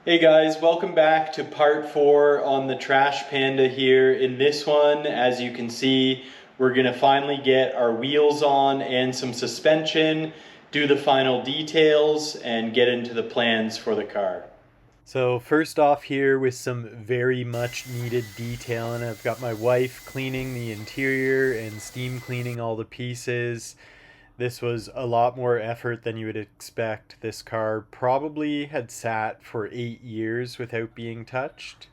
Hey guys, welcome back to part 4 on the Trash Panda here. In this one, as you can see, we're gonna finally get our wheels on and some suspension, do the final details, and get into the plans for the car. So first off here with some very much needed detailing, I've got my wife cleaning the interior and steam cleaning all the pieces. This was a lot more effort than you would expect. This car probably had sat for 8 years without being touched.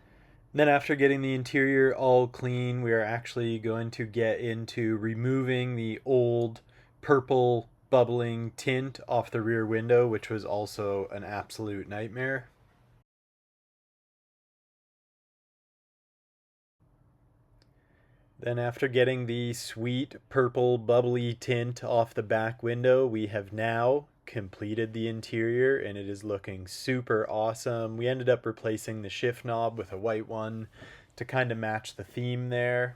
Then after getting the interior all clean, we are actually going to get into removing the old purple bubbling tint off the rear window, which was also an absolute nightmare. Then after getting the sweet purple bubbly tint off the back window, we have now completed the interior and it is looking super awesome. We ended up replacing the shift knob with a white one to kind of match the theme there.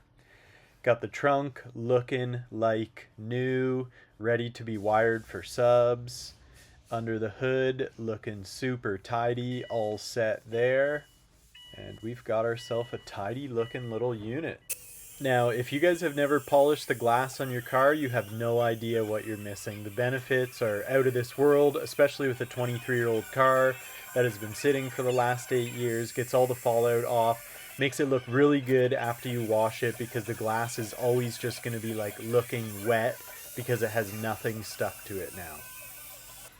Got the trunk looking like new, ready to be wired for subs. Under the hood looking super tidy, all set there. And we've got ourselves a tidy looking little unit. Now, if you guys have never polished the glass on your car, you have no idea what you're missing. The benefits are out of this world, especially with a 23-year-old car that has been sitting for the last 8 years, gets all the fallout off, makes it look really good after you wash it because the glass is always just going to be like looking wet because it has nothing stuck to it now.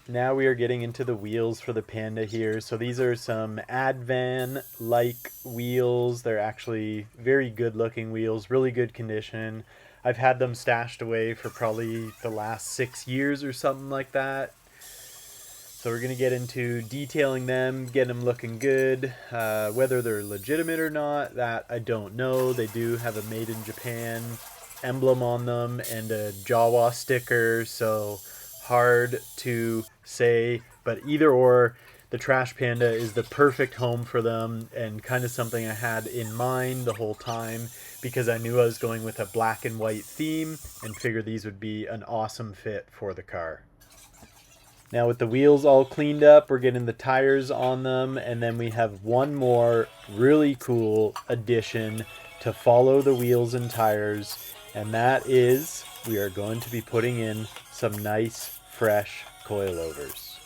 Now we are getting into the wheels for the Panda here. So these are some Advan-like wheels. They're actually very good looking wheels, really good condition. I've had them stashed away for probably the last 6 years or something like that. So we're going to get into detailing them, get them looking good. Whether they're legitimate or not, that I don't know. They do have a Made in Japan emblem on them and a Jawa sticker, so hard to say, but either or, the Trash Panda is the perfect home for them and kind of something I had in mind the whole time because I knew I was going with a black and white theme and figured these would be an awesome fit for the car. Now with the wheels all cleaned up, we're getting the tires on them, and then we have one more really cool addition to follow the wheels and tires, and that is we are going to be putting in some nice fresh coilovers.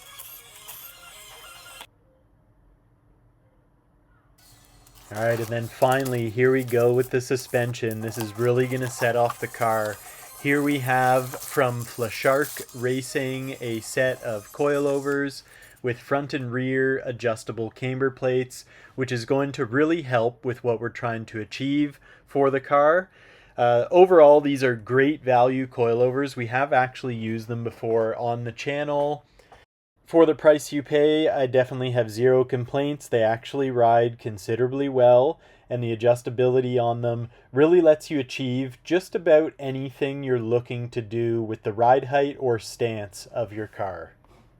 Alright, and then finally, here we go with the suspension. This is really going to set off the car. Here we have from Flashark Racing a set of coilovers with front and rear adjustable camber plates, which is going to really help with what we're trying to achieve for the car. Overall, these are great value coilovers. We have actually used them before on the channel. For the price you pay, I definitely have zero complaints. They actually ride considerably well, and the adjustability on them really lets you achieve just about anything you're looking to do with the ride height or stance of your car.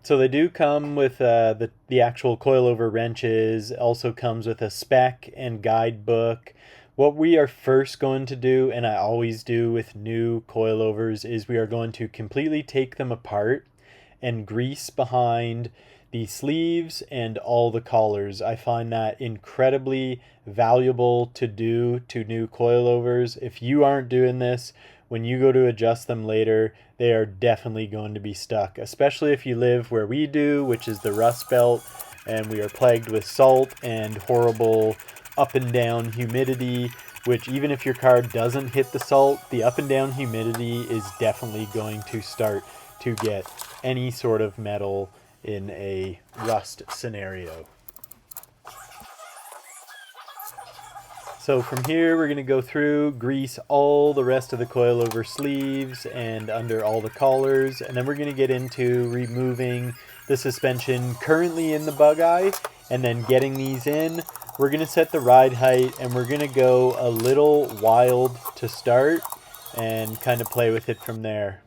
So they do come with the actual coilover wrenches, also comes with a spec and guidebook. What we are first going to do, and I always do with new coilovers, is we are going to completely take them apart and grease behind the sleeves and all the collars. I find that incredibly valuable to do to new coilovers. If you aren't doing this, when you go to adjust them later, they are definitely going to be stuck, especially if you live where we do, which is the Rust Belt, and we are plagued with salt and horrible up and down humidity, which even if your car doesn't hit the salt, the up and down humidity is definitely going to start to get any sort of metal in a rust scenario. So from here we're going to go through, grease all the rest of the coilover sleeves and under all the collars, and then we're going to get into removing the suspension currently in the bug eye, and then getting these in. We're going to set the ride height, and we're going to go a little wild to start and kind of play with it from there.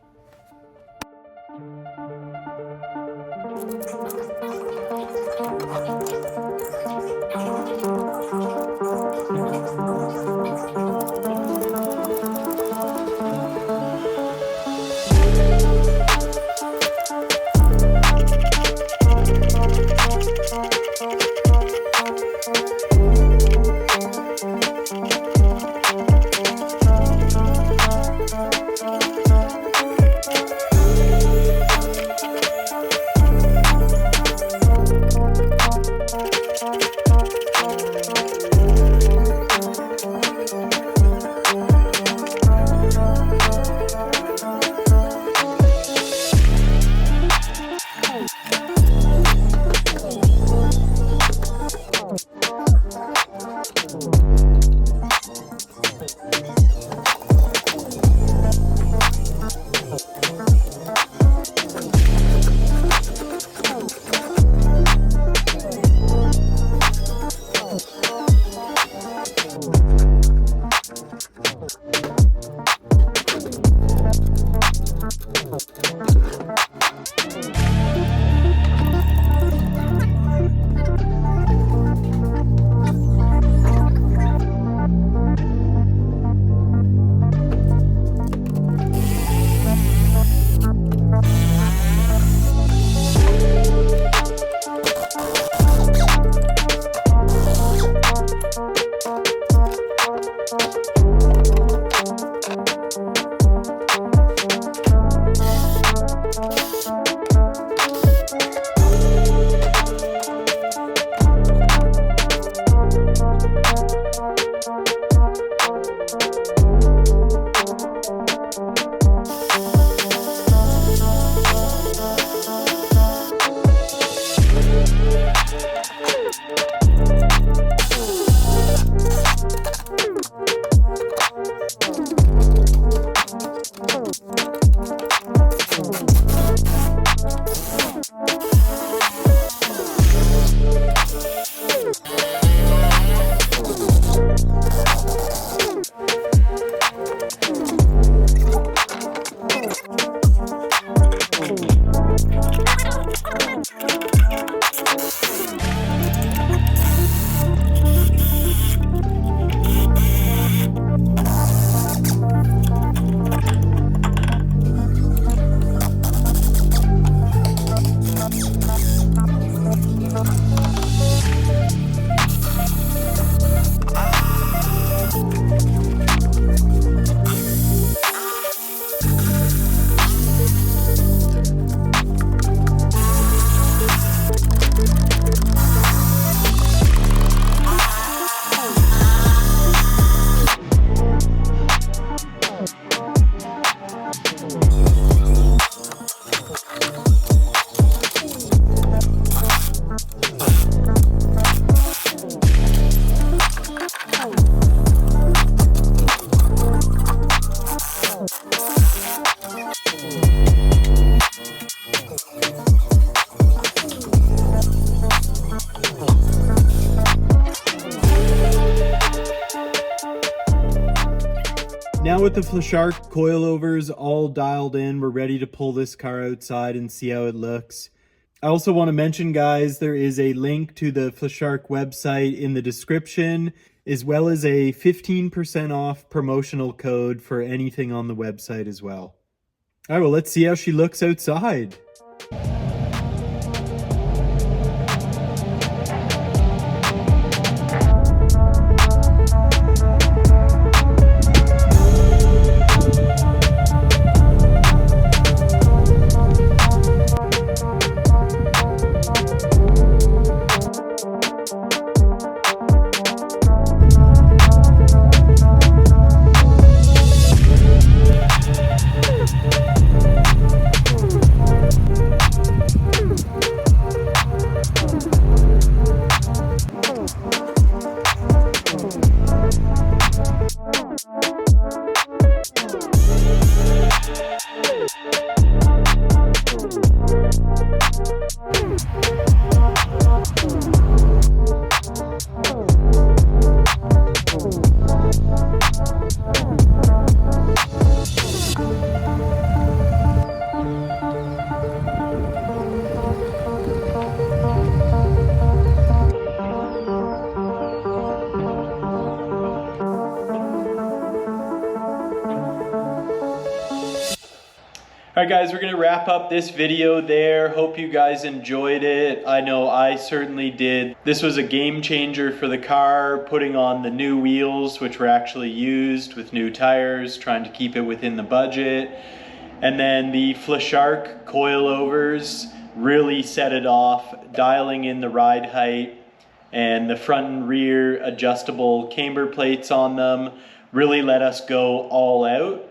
Now with the Flashark coilovers all dialed in, we're ready to pull this car outside and see how it looks. I also want to mention, guys, there is a link to the Flashark website in the description, as well as a 15% off promotional code for anything on the website as well. All right, well, let's see how she looks outside. Alright guys, we're going to wrap up this video there. Hope you guys enjoyed it. I know I certainly did. This was a game changer for the car, putting on the new wheels, which were actually used with new tires, trying to keep it within the budget. And then the Flashark coilovers really set it off, dialing in the ride height, and the front and rear adjustable camber plates on them really let us go all out.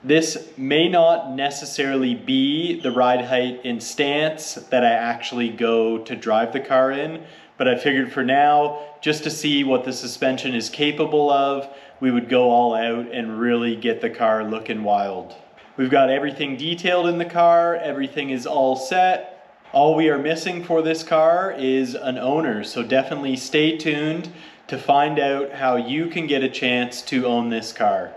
This may not necessarily be the ride height and stance that I actually go to drive the car in, but I figured for now, just to see what the suspension is capable of, we would go all out and really get the car looking wild. We've got everything detailed in the car, everything is all set. All we are missing for this car is an owner, so definitely stay tuned to find out how you can get a chance to own this car.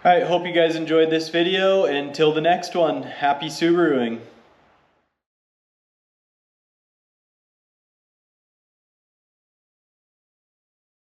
Alright, hope you guys enjoyed this video. Until the next one, happy Subaruing.